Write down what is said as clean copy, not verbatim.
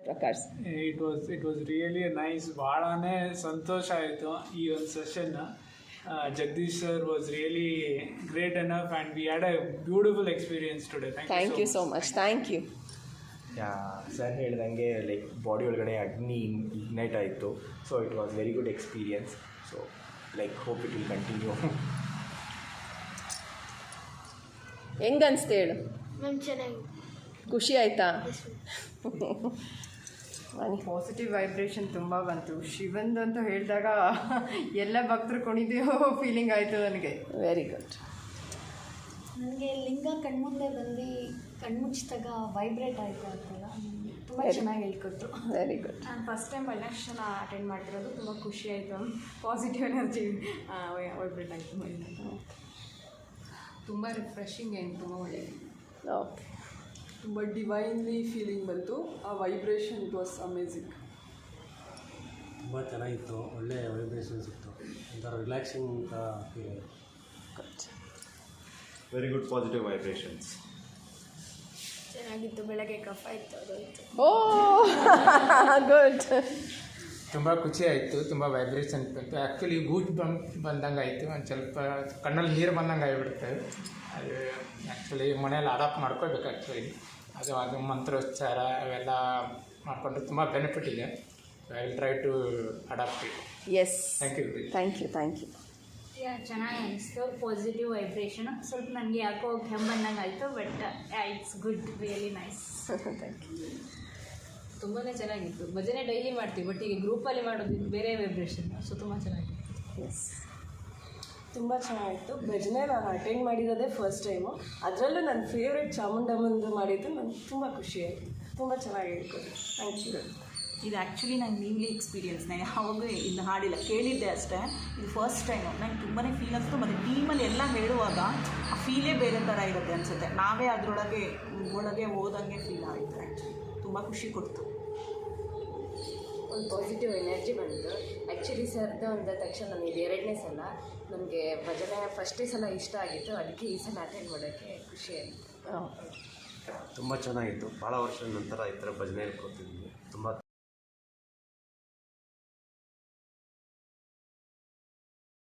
Prakash? It was really nice. ಭಾಳನೇ ಸಂತೋಷ ಆಯಿತು ಈ ಒಂದು session. Jagadish sir was really great enough and we had a beautiful experience today. Thank you so much. Thank you. Sir ಹೇಳ್ದಂಗೆ like body ಒಳಗಡೆ ಅಗ್ನಿ ignite ಆಯಿತು. So it was very good experience. So like hope it will continue. ಹೆಂಗನ್ಸ್ತು ಹೇಳು? Ma'am ಚೆನ್ನಾಗಿ ಖುಷಿ ಆಯಿತಾ? Positive vibration ತುಂಬ ಬಂತು. ಶಿವಂದು ಅಂತ ಹೇಳಿದಾಗ ಎಲ್ಲ ಭಕ್ತರು ಕುಣಿದೆಯೋ ಫೀಲಿಂಗ್ ಆಯಿತು ನನಗೆ. Very good. ನನಗೆ ಲಿಂಗ ಕಣ್ಮುಂದೆ ಬಂದು ಕಣ್ಮುಚ್ಚಿದಾಗ ವೈಬ್ರೇಟ್ ಆಯಿತು ಅಂತಲ್ಲ, ತುಂಬ ಚೆನ್ನಾಗಿ ಹೇಳ್ಕೊಟ್ರು. Very good. ನಾನು ಫಸ್ಟ್ ಟೈಮ್ ಅಲ್ಲೇಕ್ಷನ್ ಅಟೆಂಡ್ ಮಾಡ್ತಿರೋದು. ತುಂಬ ಖುಷಿ ಆಯಿತು. ಪಾಸಿಟಿವ್ ಎನರ್ಜಿ ವೈಬ್ರೇಟ್ ಆಯಿತು ಮೈಂಡ್. ತುಂಬ ರಿಫ್ರೆಶಿಂಗ್ ಏನು, ತುಂಬ ಒಳ್ಳೆಯದು. ಓಕೆ. ತುಂಬ ಡಿವೈನ್ಲಿ ಫೀಲಿಂಗ್ ಬಂತು. ಆ ವೈಬ್ರೇಷನ್ ಇಟ್ ವಾಸ್ ಅಮೇಝಿಂಗ್. ತುಂಬ ಚೆನ್ನಾಗಿತ್ತು. ಒಳ್ಳೆ ವೈಬ್ರೇಷನ್ಸ್ ಇತ್ತು. ಒಂಥರ ರಿಲ್ಯಾಕ್ಸಿಂಗ್ ಅಂತ ಫೀಲ್ ಆಯಿತು. Very good positive vibrations. ಚೆನ್ನಾಗಿತ್ತು. ಬೆಳಗ್ಗೆ ಕಫ ಇತ್ತು, ಅದೋಯ್ತು. ಓ ಗುಡ್. ತುಂಬ ಖುಷಿ ಆಯಿತು. ತುಂಬ ವೈಬ್ರೇಷನ್ ಬಂತು. ಆ್ಯಕ್ಚುಲಿ ಗೂಟ್ ಬಂದಂಗೆ ಆಯಿತು. ಒಂದು ಸ್ವಲ್ಪ ಕಣ್ಣಲ್ಲಿ ನೀರು ಬಂದಂಗೆ ಆಗಿಬಿಡುತ್ತೆ. ಅದು ಆ್ಯಕ್ಚುಲಿ ಮನೇಲಿ ಅಡಾಪ್ಟ್ ಮಾಡ್ಕೋಬೇಕು. ಆ್ಯಕ್ಚುಲಿ ಅದು ಮಂತ್ರೋಚ್ಚಾರ ಅವೆಲ್ಲ ಮಾಡಿಕೊಂಡ್ರೆ ತುಂಬ ಬೆನಿಫಿಟ್ ಇದೆ. I will try to adapt it. Yes. Thank you. Thank you. Thank you. ಚೆನ್ನಾಗಿ ಅನಿಸ್ತು. Positive vibration. ಸ್ವಲ್ಪ ನನಗೆ ಯಾಕೋ ಕೆಮ್ಮಂದಂಗೆ ಆಯಿತು. But it's good, really nice. Thank you. ತುಂಬಾ ಚೆನ್ನಾಗಿತ್ತು. ಭಜನೆ ಡೈಲಿ ಮಾಡ್ತೀವಿ, ಬಟ್ ಈಗ ಗ್ರೂಪಲ್ಲಿ ಮಾಡೋದು ಬೇರೆ ವೈಬ್ರೇಷನ್. ಸೊ ತುಂಬ ಚೆನ್ನಾಗಿತ್ತು. ಎಸ್. ತುಂಬ ಚೆನ್ನಾಗಿತ್ತು. ಭಜನೆ ನಾನು ಅಟೆಂಡ್ ಮಾಡಿರೋದೇ ಫಸ್ಟ್ ಟೈಮು. ಅದರಲ್ಲೂ ನನ್ನ ಫೇವ್ರೆಟ್ ಚಾಮುಂಡಮ್ಮಂದು ಮಾಡಿದ್ದು ನನಗೆ ತುಂಬ ಖುಷಿ ಆಯಿತು. ತುಂಬ ಚೆನ್ನಾಗಿ ಹೇಳ್ಕೊಡಿ. Thank you. ಇದು ಆ್ಯಕ್ಚುಲಿ ನಂಗೆ ನ್ಯೂಲಿ ಎಕ್ಸ್ಪೀರಿಯನ್ಸ್. ನಾನು ಯಾವಾಗಲೂ ಇನ್ನು ಹಾಡಿಲ್ಲ, ಕೇಳಿದ್ದೆ ಅಷ್ಟೇ. ಇದು ಫಸ್ಟ್ ಟೈಮು. ನಂಗೆ ತುಂಬಾ ಫೀಲ್ ಅನಿಸ್ತು. ಮತ್ತು ಟೀಮಲ್ಲಿ ಎಲ್ಲ ಹೇಳುವಾಗ ಆ ಫೀಲೇ ಬೇರೆ ಥರ ಇರುತ್ತೆ ಅನಿಸುತ್ತೆ. ನಾವೇ ಅದರೊಳಗೆ ಹೋದಂಗೆ ಫೀಲ್ ಆಯಿತು. ಆ್ಯಕ್ಚುಲಿ ತುಂಬ ಖುಷಿ ಕೊಡ್ತು. ಒಂದು ಪಾಸಿಟಿವ್ ಎನರ್ಜಿ ಬಂತು. ಆ್ಯಕ್ಚುಲಿ ಸರ್ದು ಅಂದ ತಕ್ಷಣ ನನಗೆ ಎರಡನೇ ಸಲ ನಮಗೆ ಭಜನೆ ಫಸ್ಟೇ ಸಲ ಇಷ್ಟ ಆಗಿತ್ತು. ಅದಕ್ಕೆ ಈ ಸಲ ಅಟೆಂಡ್ ಮಾಡೋಕ್ಕೆ ಖುಷಿ ಆಯಿತು. ತುಂಬ ಚೆನ್ನಾಗಿತ್ತು. ಭಾಳ ವರ್ಷದ ನಂತರ ಈ ಥರ ಭಜನೆ ಹೇಳ್ಕೊತಿದ್ವಿ. ತುಂಬ